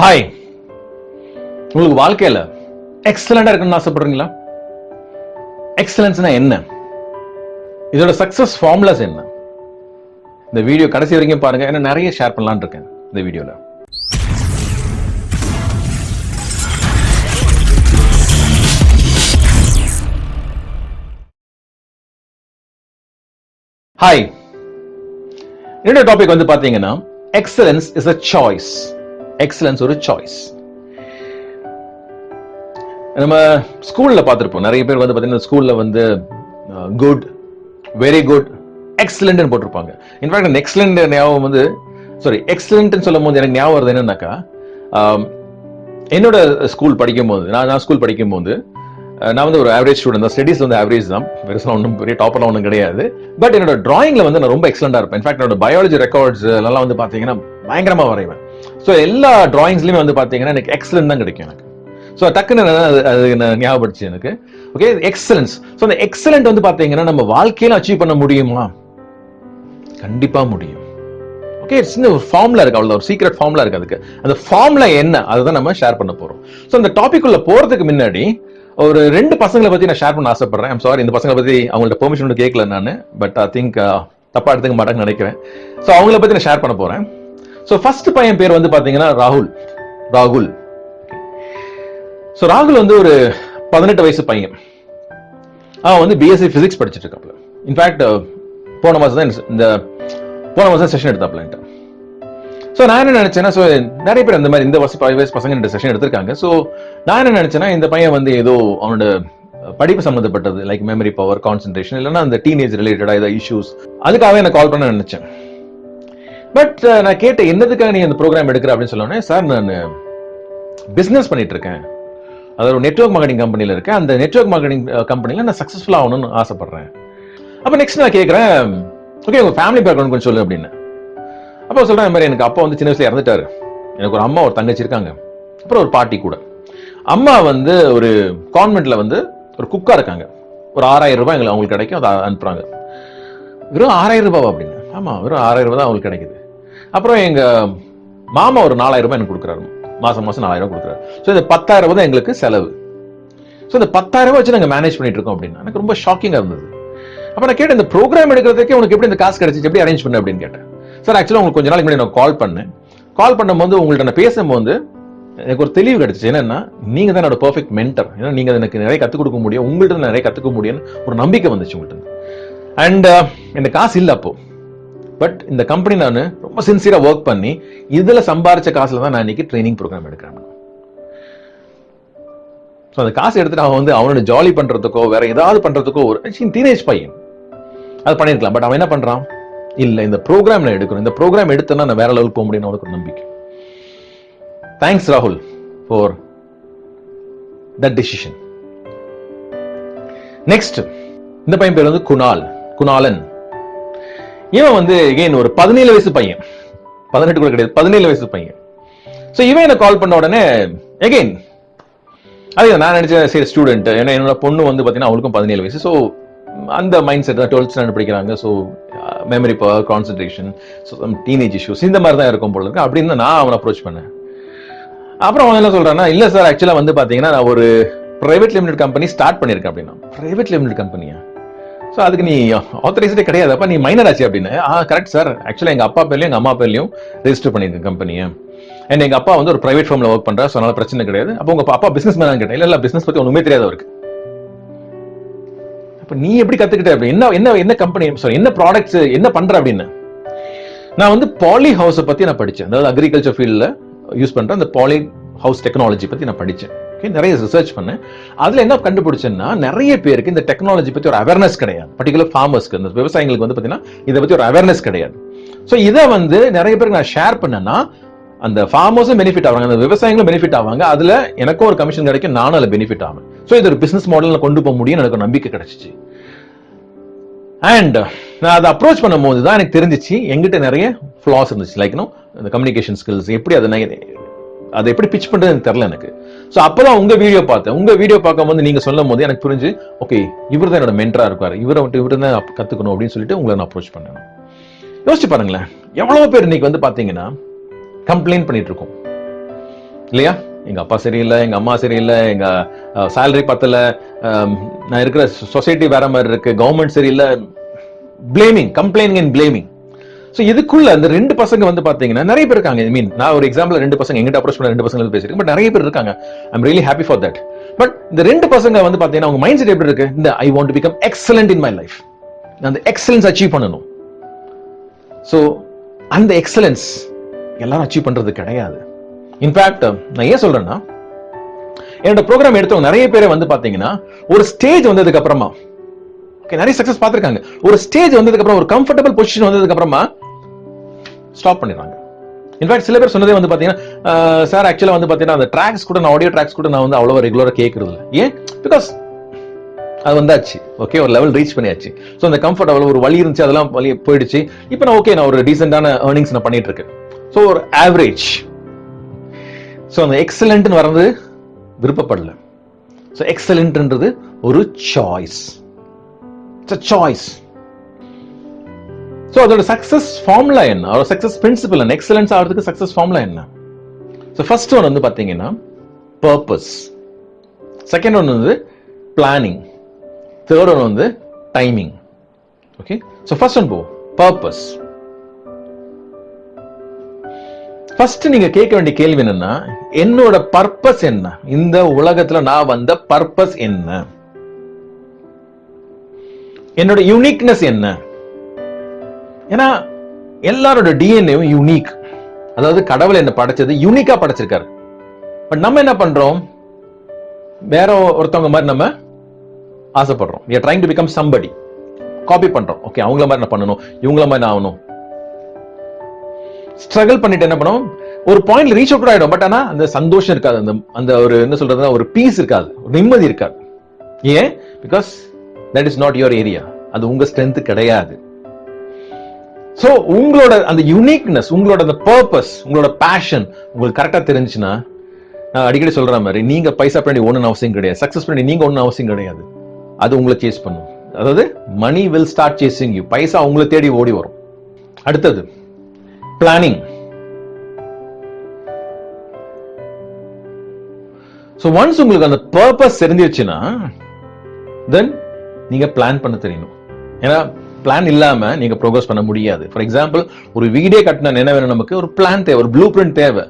Hi, உங்களுக்கு வாழ்க்கையில எக்ஸலண்டா இருக்கணும்னு ஆசைப்படுறீங்களா? எக்ஸலன்ஸ்னா என்ன? இதோட சக்சஸ் ஃபார்முலாஸ் என்ன? இந்த வீடியோ கடைசி வரைக்கும் பாருங்க. ஏன்னா நிறைய ஷேர் பண்ணலாம்னு இருக்கேன் இந்த வீடியோல. ஹாய், என்னோட டாபிக் வந்து பாத்தீங்கன்னா excellence is a choice. Excellence ஒரு சாய்ஸ். நம்ம ஸ்கூல்ல பார்த்திருப்போம். நிறைய பேர் வந்து பாத்தீங்கன்னா ஸ்கூல்ல வந்து குட், வெரி குட், எக்ஸலண்ட் போட்டிருப்பாங்க. இன்ஃபேக்ட் அந்த எக்ஸலண்ட் ஞாபகம் வந்து எக்ஸலண்ட் சொல்லும் போது எனக்கு ஞாபகம் வருது என்னன்னாக்கா, என்னோட ஸ்கூல் படிக்கும் போது நான் ஸ்கூல் படிக்கும் போது நான் வந்து ஒரு ஆவரேஜ் ஸ்டூடெண்ட் தான். ஸ்டடீஸ் வந்து ஆவரேஜ் தான், பெருசாக ஒன்றும் பெரிய டாப்பர்லாம் ஒன்றும் கிடையாது. பட் என்னோட டிராயிங்ல வந்து நான் ரொம்ப எக்ஸலண்டா இருப்பேன். இன்ஃபேக்ட் என்னோட பயாலஜி ரெக்கார்ட்ஸ் எல்லாம் வந்து பாத்தீங்கன்னா பயங்கரமா வரைவேன். ஸோ எல்லா டிராயிங்ஸ்லயுமே வந்து பாத்தீங்கன்னா எனக்கு எக்ஸலண்ட் தான் கிடைக்கும் எனக்கு. ஸோ டக்குன்னு அது ஞாபகப்படுச்சு எனக்கு. Okay, excellence. ஸோ அந்த எக்ஸலண்ட் வந்து பாத்தீங்கன்னா நம்ம வாழ்க்கையில அச்சீவ் பண்ண முடியுமா? கண்டிப்பா முடியும். ஓகே, சின்ன ஒரு ஃபார்முலா இருக்கு, அவ்வளவு ஒரு சீக்ரெட் ஃபார்முலா இருக்கு. அதுக்கு அந்த ஃபார்முலா என்ன, அதுதான் நம்ம ஷேர் பண்ண போறோம். ஸோ அந்த டாபிக் உள்ள போறதுக்கு முன்னாடி ஒரு 2 பசங்களை பத்தி நான் ஷேர் பண்ண ஆசைப்படுறேன். ஐம் சாரி, இந்த பசங்களை பத்தி அவங்கள்ட்ட பெர்மிஷன் கேட்கல நான், பட் ஐ திங்க் தப்பா எடுத்துக்க மாட்டேன்னு நினைக்கிறேன். ஸோ அவங்கள பத்தி நான் ஷேர் பண்ண போறேன். ஸோ ஃபர்ஸ்ட் பையன் பேர் வந்து பாத்தீங்கன்னா ராகுல். ஸோ ராகுல் வந்து ஒரு 18 வயசு பையன். அவன் வந்து பிஎஸ்சி பிசிக்ஸ் படிச்சுட்டு இருக்காப்ல. இன்ஃபேக்ட் போன மாசம் செஷன் எடுத்தாப்ல. ஸோ நான் என்ன நினைச்சேன்னா, ஸோ நிறைய பேர் இந்த மாதிரி இந்த வருஷம் 5 வயசு பசங்க இந்த செஷன் எடுத்திருக்காங்க. ஸோ நான் என்ன நினைச்சேன்னா, இந்த பையன் வந்து ஏதோ அவனோட படிப்பு சம்மந்தப்பட்டது, லைக் மெமரி பவர், கான்சென்ட்ரேஷன், இல்லைன்னா அந்த டீனேஜ் ரிலேட்டடா ஏதாவது இஷ்யூஸ், அதுக்காகவே நான் கால் பண்ண நினைச்சேன். பட் நான் கேட்டேன், என்னதுக்காக நீ அந்த ப்ரோக்ராம் எடுக்கிற அப்படின்னு சொன்னோன்னே, சார் நான் பிசினஸ் பண்ணிட்டு இருக்கேன், அதாவது ஒரு நெட்வொர்க் மார்க்கெட்டிங் கம்பெனியில் இருக்கேன், அந்த நெட்வொர்க் மார்க்கெட்டிங் கம்பெனியில் நான் சக்ஸஸ்ஃபுல் ஆகணும்னு ஆசைப்படுறேன். அப்போ நெக்ஸ்ட் நான் கேட்குறேன், ஓகே உங்க ஃபேமிலி பேக்ரவுண்ட் கொஞ்சம் சொல்லு அப்படின்னு. அப்போ சொல்றேன், இந்த மாதிரி எனக்கு அப்பா வந்து சின்ன வயசுல இறந்துட்டாரு, எனக்கு ஒரு அம்மா ஒரு தங்கச்சி இருக்காங்க, அப்புறம் ஒரு பாட்டி கூட. அம்மா வந்து ஒரு கான்வென்ட்ல வந்து ஒரு குக்கா இருக்காங்க. ஒரு 6000 ரூபாய் அவங்களுக்கு கிடைக்கும், அதை அனுப்புறாங்க. வெறும் 6000 ரூபாய் அப்படின்னு? ஆமா, வெறும் 6000 ரூபாய் தான் அவங்களுக்கு கிடைக்குது. அப்புறம் எங்க மாமா ஒரு 4000 ரூபாய் எனக்கு கொடுக்குறாரு, மாசம் 4000 ரூபாய் கொடுக்குறாரு. ஸோ இந்த 10,000 ரூபாய் தான் எங்களுக்கு செலவு. ஸோ இந்த 10,000 ரூபாய் வச்சு நாங்கள் மேனேஜ் பண்ணிட்டு இருக்கோம் அப்படின்னு. எனக்கு ரொம்ப ஷாக்கிங்கா இருந்தது. அப்ப நான் கேட்டேன், இந்த ப்ரோக்ராம் எடுக்கிறதுக்கே உனக்கு எப்படி இந்த காசு கிடைச்சிச்சு, எப்படி அரேஞ்ச் பண்ண அப்படின்னு கேட்டேன். சார் ஆக்சுவலாக உங்களுக்கு கொஞ்ச நாளைக்கு முன்னாடி நான் கால் பண்ணும்போது உங்கள்ட்ட நான் பேசும்போது எனக்கு ஒரு தெளிவு கிடைச்சிச்சு. என்னன்னா, நீங்க தான் என்னோட பெர்ஃபெக்ட் மென்டர், ஏன்னா நீங்க எனக்கு நிறைய கற்றுக் கொடுக்க முடியும், உங்கள்ட்ட நிறைய கற்றுக்க முடியும்னு ஒரு நம்பிக்கை வந்துச்சு உங்கள்கிட்ட. அண்ட் எனக்கு காசு இல்லை அப்போ, பட் இந்த கம்பெனி நான் ரொம்ப சின்சியரா ஒர்க் பண்ணி இதுல சம்பாரிச்ச காசுல தான் நான் இன்னைக்கு ட்ரைனிங் ப்ரோக்ராம் எடுக்கிறேன். ஸோ அந்த காசு எடுத்துட்டு அவன் வந்து அவனோட ஜாலி பண்றதுக்கோ வேற ஏதாவது பண்றதுக்கோ, ஒரு டீனேஜ் பையன் அது பண்ணிருக்கலாம். பட் அவன் என்ன பண்றான், இல்ல இந்த ப்ரோக்ராம் நான் எடுக்கணும், இந்த ப்ரோக்ராம் எடுத்தேன்னா நான் வேற லெவலுக்கு போக முடியும், அவனுக்கு ஒரு நம்பிக்கை. தேங்க்ஸ் ராகுல் ஃபார் தட் டிசிஷன். நெக்ஸ்ட், இந்த பையன் பேர் வந்து குணாலன். இவன் வந்து எகைன் ஒரு 17 வயசு பையன், 18 கூட கிடையாது, 17 வயசு பையன். ஸோ இவன் என்ன கால் பண்ண உடனே எகைன் அது நான் நினைச்சேன், சரி ஸ்டூடெண்ட், ஏன்னா என்னோட பொண்ணு வந்து பார்த்தீங்கன்னா அவளுக்கும் 17 வயசு. ஸோ அந்த மைண்ட் செட் தான், 12th ஸ்டாண்டர்ட் படிக்கிறாங்க. So memory power, concentration, teenage issues இந்த மாதிரி தான் இருக்கும் போல இருக்கு அப்படின்னு நான் அவனை அப்ரோச் பண்ணேன். அப்புறம் அவன் என்ன சொல்றான்னா, இல்ல சார் ஆக்சுவலா வந்து பாத்தீங்கன்னா நான் ஒரு பிரைவேட் லிமிடெட் கம்பெனி ஸ்டார்ட் பண்ணிருக்கேன் அப்படின்னா. பிரைவேட் லிமிடெட் கம்பெனியா? ஸோ அதுக்கு நீ ஆத்தரைஸ்டே கிடையாது, அப்ப நீ மைனர் ஆச்சு அப்படின்னு. கரெக்ட் சார், ஆக்சுவலா எங்க அப்பா பேர்லயும் எங்க அம்மா பேர்லயும் ரெஜிஸ்டர் பண்ணிருக்கேன் கம்பெனியை. அண்ட் எங்க அப்பா வந்து ஒரு பிரைவேட் ஃபார்ம்ல ஒர்க் பண்றாரு, அதனால பிரச்சனை கிடையாது. அப்போ உங்க அப்பா பிசினஸ் மேன் கேட்டேன். இல்ல பிசினஸ் பத்தி ஒண்ணுமே தெரியாது அவருக்கு. அப்ப நீ எப்படி கத்துக்கிட்ட அப்படி? என்ன கம்பெனி, என்ன ப்ராடக்ட்ஸ், என்ன பண்ற அப்படின்னு. நான் வந்து பாலி ஹவுஸ் பத்தி நான் படிச்சேன், அதாவது அக்ரிகல்ச்சர் ஃபீல்ட்ல யூஸ் பண்ற அந்த பாலி ஹவுஸ் டெக்னாலஜி பத்தி நான் படிச்சேன். நிறைய ரிசர்ச் பண்ணேன். அதுல என்ன கண்டுபிடிச்சேன்னா, நிறைய பேருக்கு இந்த டெக்னாலஜி பத்தி ஒரு அவேர்னஸ் கிடையாது. பர்டிகுலர் ஃபார்மர்ஸ்க்கு, இந்த விவசாயிகளுக்கு வந்து பாத்தீங்கன்னா இதை பத்தி ஒரு அவேர்னஸ் கிடையாது. ஸோ இதை வந்து நிறைய பேருக்கு நான் ஷேர் பண்ணேன்னா அந்த ஃபார்மர்ஸும் பெனிஃபிட் ஆவாங்க, அந்த விவசாயிகளும் பெனிஃபிட் ஆவாங்க, அதுல எனக்கும் ஒரு கமிஷன் கிடைக்கும், நானும் அதுல பெனிஃபிட் ஆகும். ஸோ இது ஒரு பிசினஸ் மாடல்ல கொண்டு போக முடியும் எனக்கு நம்பிக்கை கிடைச்சிச்சு. அண்ட் நான் அதை அப்ரோச் பண்ணும் போது தான் எனக்கு தெரிஞ்சிச்சு எங்கிட்ட நிறைய ஃபிளாஸ் இருந்துச்சு. லைக் இந்த கம்யூனிகேஷன் ஸ்கில்ஸ் எப்படி அதை எப்படி பிச் பண்றது எனக்கு தெரியல எனக்கு. ஸோ அப்பதான் உங்க வீடியோ பார்த்தேன். உங்க வீடியோ பார்க்கும்போது நீங்க சொல்லும் போது எனக்கு புரிஞ்சு, ஓகே இவர் தான் என்னோட மென்டரா இருக்காரு, இவரை தான் கத்துக்கணும் அப்படின்னு சொல்லிட்டு உங்களை நான் அப்ரோச் பண்ணேன். யோசிச்சு பாருங்களேன், எவ்வளவு பேர் இன்னைக்கு வந்து பாத்தீங்கன்னா கம்ப்ளைண்ட் பண்ணிட்டு இருக்கோம். இல்லையா? எங்க அப்பா சரியில்லை, எங்க அம்மா சரியில்லை, எங்க சேலரி பத்தல, நான் இருக்கிற சொசைட்டி வேற மாதிரி இருக்கு, கவர்மெண்ட் சரியில்லை, blaming, complaining and blaming. So இதுக்குள்ள அந்த ரெண்டு பசங்க வந்து பாத்தீங்கன்னா நிறைய பேர் இருக்காங்க. ஐ மீன், நான் ஒரு எக்ஸாம்பிள் ரெண்டு பசங்க எங்கிட்ட அப்ரோச் பண்ண ரெண்டு பசங்க பேசிருக்கேன். பட் நிறைய பேர் இருக்காங்க. I'm really happy for that. But இந்த ரெண்டு பசங்க வந்து பாத்தீங்கன்னா அவங்க மைண்ட் செட் எப்படி இருக்கு? இந்த I want to become excellent in my life, அந்த எக்ஸலன்ஸ் அச்சீவ் பண்ணணும். ஸோ அந்த எக்ஸலன்ஸ் எல்லாரும் அச்சீவ் பண்றது கிடையாது. இன்ஃபேக்ட் நான் ஏன் சொல்றேன்னா, என்னோட ப்ரோக்ராம் எடுத்தவங்க நிறைய பேரை வந்து பாத்தீங்கன்னா ஒரு ஸ்டேஜ் வந்ததுக்கு அப்புறமா நிறைய சக்சஸ் பார்த்திருக்காங்க. ஒரு ஸ்டேஜ் வந்ததுக்கு அப்புறம், ஒரு கம்ஃபர்டபிள் பொசிஷன் வந்ததுக்கு அப்புறமா ஸ்டாப் பண்ணிடுறாங்க. இன்ஃபேக்ட் சில பேர் சொன்னதே வந்து பாத்தீங்கன்னா, சார் ஆக்சுவலா வந்து பாத்தீங்கன்னா அந்த ட்ராக்ஸ் கூட, நான் ஆடியோ ட்ராக்ஸ் கூட நான் வந்து அவ்வளவு ரெகுலரா கேட்கறது இல்லை. ஏன்? பிகாஸ் அது வந்தாச்சு. ஓகே, ஒரு லெவல் ரீச் பண்ணியாச்சு. ஸோ அந்த கம்ஃபர்ட் அவ்வளவு ஒரு வலி இருந்துச்சு, அதெல்லாம் வலி போயிடுச்சு. இப்போ நான் ஓகே, நான் ஒரு டீசென்டான ஏர்னிங்ஸ் நான் பண்ணிட்டு இருக்கேன். ஸோ ஒரு ஆவரேஜ். ஸோ அந்த எக்ஸலன்ட்னு வர்றது விருப்பப்படல. ஸோ எக்ஸலன்ட்ன்றது ஒரு சாய்ஸ். சாய்ஸ். சோ அதோட சக்சஸ் ஃபார்முலா என்ன, ஒரு சக்சஸ் பிரின்சிபல் என்ன, எக்ஸலன்ஸ் ஆகிறதுக்கு சக்சஸ் ஃபார்முலா என்ன? சோ ஃபர்ஸ்ட் ஒன் வந்து பாத்தீங்கன்னா பர்பஸ், செகண்ட் ஒன் வந்து பிளானிங், தேர்ட் ஒன் வந்து timing. Okay, so first one purpose. First நீங்க கேட்க வேண்டிய கேள்வி என்னன்னா, என்னோட பர்பஸ் என்ன, இந்த உலகத்துல நான் வந்த பர்பஸ் என்ன, என்னோட யூனிக்னஸ் என்ன? ஏன்னா எல்லாரோட டிஎன்ஏவும் யூனிக். அதாவது கடவுள் என்ன படைச்சது யூனிக்கா படைச்சிருக்காரு. பட் நம்ம என்ன பண்றோம்? வேற ஒருத்தவங்க மாதிரி நம்ம ஆசைப்படுறோம். we are trying to become somebody. Copy பண்றோம். ஓகே, அவங்கள மாதிரி நான் பண்ணணும், இவங்கள மாதிரி நான் ஆகணும். ஸ்ட்ரகிள் பண்ணிட்டு என்ன பண்ணுவோம்? ஒரு பாயிண்ட்ல ரீச் அவுட் ஆயிடும். பட் ஆனா அந்த சந்தோஷம் இருக்காது, அந்த ஒரு என்ன சொல்றதுன்னா ஒரு பீஸ் இருக்காது, நிம்மதி இருக்காது. ஏன்? Because that is not your area. அது உங்க ஸ்ட்ரென்த் கிடையாது. சோ உங்களோட அந்த யூனிக்னஸ், உங்களோட அந்த பர்பஸ், உங்களோட பேஷன் உங்களுக்கு கரெக்டா தெரிஞ்சுன்னா, நான் அடிக்கடி சொல்ற மாதிரி, நீங்க பைசா பண்ணி ஒண்ணு அவசியம் கிடையாது, சக்சஸ் பண்ணி நீங்க ஒண்ணு அவசியம் கிடையாது. அது உங்களை சேஸ் பண்ணும். அதாவது money will start chasing you. பைசா உங்களை தேடி ஓடி வரும். அடுத்தது பிளானிங். சோ ஒன்ஸ் உங்களுக்கு அந்த பர்பஸ் தெரிஞ்சிருச்சுன்னா, தென் நீங்க பிளான் பண்ண தெரியணும். ஏன்னா பிளான் இல்லாம நீங்க ப்ரோக்ரஸ் பண்ண முடியாது. ஃபார் எக்ஸாம்பிள், ஒரு வீடே கட்டினா என்ன வேணும்? நமக்கு ஒரு பிளான் தேவை, ஒரு ப்ளூ பிரிண்ட் தேவை.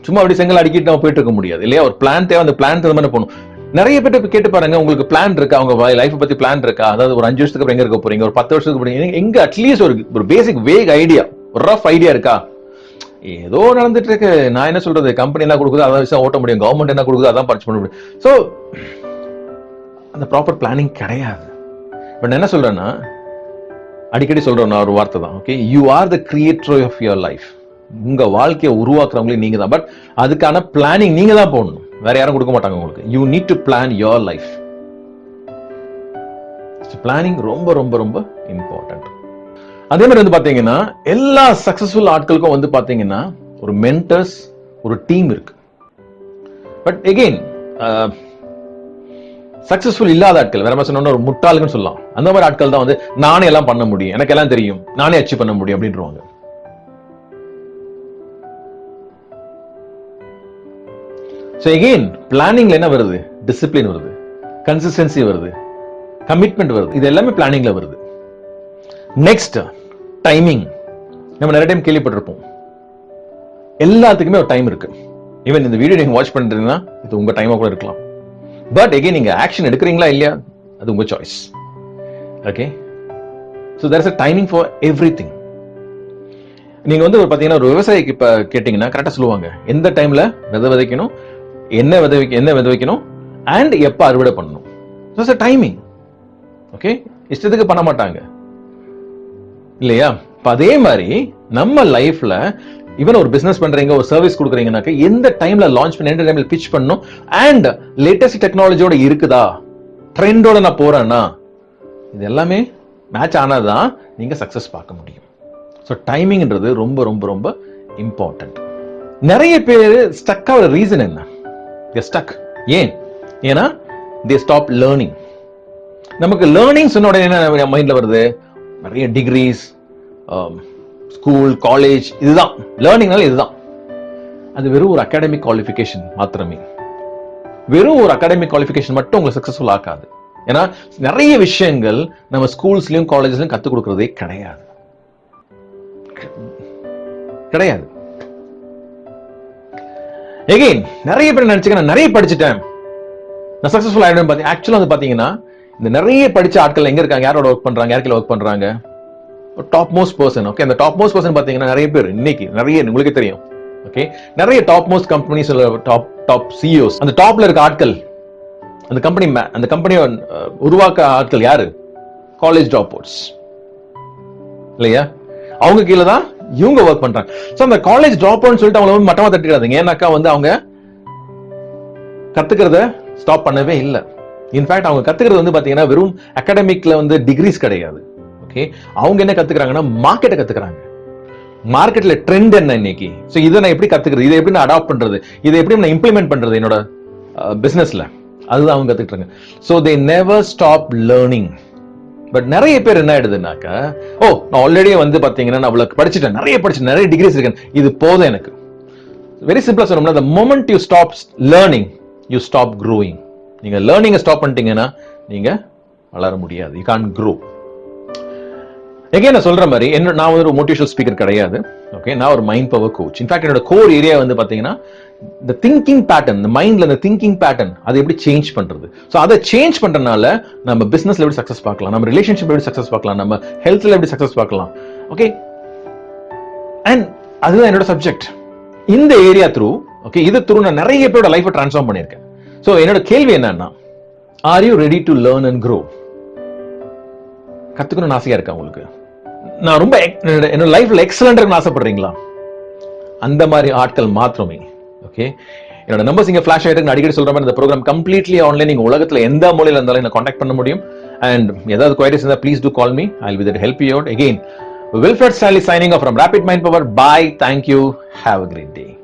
சும்மா அப்படி செங்கல் அடிக்கிட்டு நம்ம போயிட்டு இருக்க முடியாது இல்லையா? ஒரு பிளான் தேவை. அந்த பிளான் தகுந்த மாதிரி போகணும். நிறைய பேர் கேட்டு பாருங்க, உங்களுக்கு பிளான் இருக்கா? அவங்க லைஃப் பத்தி பிளான் இருக்கா? அதாவது ஒரு 5 வருஷத்துக்கு அப்புறம் எங்க இருக்க போறீங்க, ஒரு 10 வருஷத்துக்கு போறீங்க, எங்க அட்லீஸ்ட் ஒரு பேசிக் வேக் ஐடியா, ஒரு ரஃப் ஐடியா இருக்கா? ஏதோ நடந்துட்டு இருக்கு. நான் என்ன சொல்றது, கம்பெனி என்ன கொடுக்குது அதான் விஷயம் ஓட்ட முடியும், கவர்மெண்ட் என்ன கொடுக்குது அதான் பர்ச்சேஸ் பண்ண முடியும். சோ அந்த ப்ராப்பர் பிளானிங் கிடையாது. பட் என்ன சொல்றேன்னா, அடிக்கடி சொல்றேன் நான் ஒரு வார்த்தை தான். Okay, you are the creator of your life. உங்க வாழ்க்கையை உருவாக்குறவங்களே நீங்க தான். பட் அதுக்கான பிளானிங் நீங்க தான் போடணும், வேற யாரும் கொடுக்க மாட்டாங்க உங்களுக்கு. You need to plan your life. Planning ரொம்ப ரொம்ப ரொம்ப இம்பார்ட்டன்ட். அதே மாதிரி வந்து பாத்தீங்கன்னா, எல்லா சக்சஸ்ஃபுல் ஆட்களுக்கும் வந்து பாத்தீங்கன்னா ஒரு மென்டர்ஸ், ஒரு டீம் இருக்கு. பட் எகெயின் சக்சஸ்ஃபுல் இல்லாத ஆட்கள், வேற மாதிரி சொன்னா ஒரு முட்டாளுன்னு சொல்லலாம், அந்த மாதிரி ஆட்கள் தான் வந்து நானே எல்லாம் பண்ண முடியும், எனக்கு எல்லாம் தெரியும், நானே அச்சீவ் பண்ண முடியும் அப்படின்றவாங்க. சோ எகெயின் பிளானிங்ல என்ன வருது? டிசிப்ளின் வருது, கன்சிஸ்டன்சி வருது, கமிட்மெண்ட் வருது. இது எல்லாமே பிளானிங்ல வருது. Next timing. நம்ம நிறைய டைம் கேள்விப்பட்டிருப்போம், எல்லாத்துக்குமே ஒரு டைம் இருக்கு. ஈவன் இந்த வீடியோ நீங்க வாட்ச் பண்றீங்கன்னா இது உங்க டைமா கூட இருக்கலாம். பட் எகெயின் நீங்க ஆக்ஷன் எடுக்கிறீங்களா இல்லையா, அது உங்க choice. Okay, so there is a timing for everything. நீங்க வந்து ஒரு பாத்தீங்கன்னா ஒரு விவசாயிக்கு இப்ப கேட்டீங்கன்னா கரெக்டா சொல்லுவாங்க, எந்த டைம்ல விதை விதைக்கணும், என்ன விதை வைக்கணும், அண்ட் எப்ப அறுவடை பண்ணணும். So timing. ஓகே, இஷ்டத்துக்கு பண்ண மாட்டாங்க இல்லையா? அதே மாதிரி நம்ம லைஃப்ல ஈவன் ஒரு பிசினஸ் பண்றீங்க, ஒரு சர்வீஸ் கொடுக்குறீங்கன்னாக்க எந்த டைம்ல லான்ச் பண்ண, எந்த டைம்ல பிட்ச் பண்ணணும், அண்ட் லேட்டஸ்ட் டெக்னாலஜியோட இருக்குதா, ட்ரெண்டோட நான் போறேன்னா, இது எல்லாமே மேட்ச் ஆனாதான் நீங்க சக்சஸ் பார்க்க முடியும். ஸோ டைமிங்ன்றது ரொம்ப ரொம்ப ரொம்ப இம்பார்ட்டன்ட். நிறைய பேர் ஸ்டக் ஆகிற ரீசன் என்ன? ஸ்டக் ஏன்? ஏன்னா தே ஸ்டாப் லேர்னிங். நமக்கு லேர்னிங் சொன்ன உடனே என்ன மைண்ட்ல வருது? நிறைய டிகிரிஸ், ஸ்கூல், காலேஜ், இதுதான் லேர்னிங்னால. இதுதான் அது வெறும் ஒரு அகாடமிக் குவாலிஃபிகேஷன் மாத்திரமே. வெறும் ஒரு அகாடமிக் குவாலிஃபிகேஷன் மட்டும் உங்களை சக்சஸ்ஃபுல் ஆக்காது. ஏன்னா நிறைய விஷயங்கள் நம்ம ஸ்கூல்ஸ்லயும் காலேஜ்லயும் கத்துக் கொடுக்கறதே கிடையாது. எகைன் நிறைய பேர் நினைச்சுக்க நான் நிறைய படிச்சுட்டேன், நான் சக்சஸ்ஃபுல் ஆயிடும். ஆக்சுவலா வந்து பாத்தீங்கன்னா இந்த நிறைய படிச்ச ஆட்கள் எங்க இருக்காங்க, யாரோட ஒர்க் பண்றாங்க, யாருக்கிட்ட ஒர்க் பண்றாங்க? Top most person. ஓகே, அந்த டாப் மோஸ்ட் பர்சன் பாத்தீங்கன்னா நிறைய பேர் இன்னைக்கு நிறைய உங்களுக்கே தெரியும். ஓகே, நிறைய top most companies, top CEOs, அந்த டாப்ல இருக்க ஆட்கள், அந்த கம்பெனியை உருவாக்க ஆட்கள் யாரு? காலேஜ் ட்ராப் அவுட்ஸ் இல்லையா? அவங்க கீழே தான் இவங்க ஒர்க் பண்றாங்க. சோ அந்த காலேஜ் ட்ராப் அவுட்னு சொல்லிட்டு அவங்கள வந்து மட்டமா தட்டிடாதீங்க. ஏன்னாக்கா வந்து அவங்க கத்துக்கிறத ஸ்டாப் பண்ணவே இல்லை. இன்ஃபேக்ட் அவங்க கத்துக்கிறது வந்து பாத்தீங்கன்னா வெறும் அகாடமிக்ல வந்து டிகிரிஸ் கிடையாது. ஓகே, அவங்க என்ன கத்துக்கிறாங்கன்னா மார்க்கெட்டை கத்துக்கிறாங்க. மார்க்கெட்ல ட்ரெண்ட் என்ன இன்னைக்கு, சோ இதை நான் எப்படி கத்துக்கிறது, இதை எப்படி நான் அடாப்ட் பண்றது, இதை எப்படி நான் இம்ப்ளிமெண்ட் பண்றது என்னோட பிசினஸ்ல, அதுதான் அவங்க கத்துக்கிட்டாங்க. So they never stop learning. But நிறைய பேர் என்ன ஆயிடுதுனாக்கா, நான் ஆல்ரெடி வந்து பாத்தீங்கன்னா நான் அவ்வளவு படிச்சுட்டேன், நிறைய டிகிரிஸ் இருக்கேன், இது போதும் எனக்கு. வெரி சிம்பிளா சொல்லணும்னா, the moment you stop learning you stop growing. நீங்க லேர்னிங்கை ஸ்டாப் பண்ணிட்டீங்கன்னா நீங்க வளர முடியாது. you can't grow. நான் சொல்ற மாதிரி நான் ஒரு மோட்டிவேஷனல் ஸ்பீக்கர் கிடையாது. ஓகே, நான் ஒரு மைண்ட் பவர் கோச். இன்ஃபேக்ட் என்னோட கோர் ஏரியா வந்து பாத்தீங்கன்னா the thinking pattern, the mindல the thinking pattern அதை எப்படி சேஞ்ச் பண்றது. சோ அதை சேஞ்ச் பண்றதுனால நம்ம பிசினஸ்ல எப்படி சக்சஸ் பார்க்கலாம், நம்ம ரிலேஷன்ஷிப் எப்படி சக்சஸ் பார்க்கலாம், நம்ம ஹெல்த்ல எப்படி சக்சஸ் பார்க்கலாம். ஓகே, அண்ட் அதுதான் என்னோட சப்ஜெக்ட். இந்த ஏரியா த்ரூ, ஓகே, இது த்ரூ நான் நிறைய பேரோட லைஃபை டிரான்ஸ்ஃபார்ம் பண்ணியிருக்கேன். சோ என்னோட கேள்வி என்னன்னா, are you ready to learn and grow? கத்துக்கணும்னு ஆசையா இருக்கா உங்களுக்கு? நான் ரொம்ப என்னோட லைஃப்ல எக்ஸலண்டா இருக்குன்னு ஆசைப்படுறீங்களா? அந்த மாதிரி ஆட்கள் மாத்திரமே. ஓகே, என்னோட நம்பர்ஸ் இங்க ஃபிளாஷ் ஆயிட்டு, அடிக்கடி சொல்ற மாதிரி இந்த ப்ரோக்ராம் கம்ப்ளீட்லி ஆன்லைன். நீங்க உலகத்துல எந்த மூலையில இருந்தாலும் என்ன கான்டாக்ட் பண்ண முடியும். அண்ட் ஏதாவது குவைரிஸ் இருந்தா please do call me. I will be there to help you out. Again, Wilfred Stanley signing off from Rapid Mind Power. Bye. Thank you. Have a great day.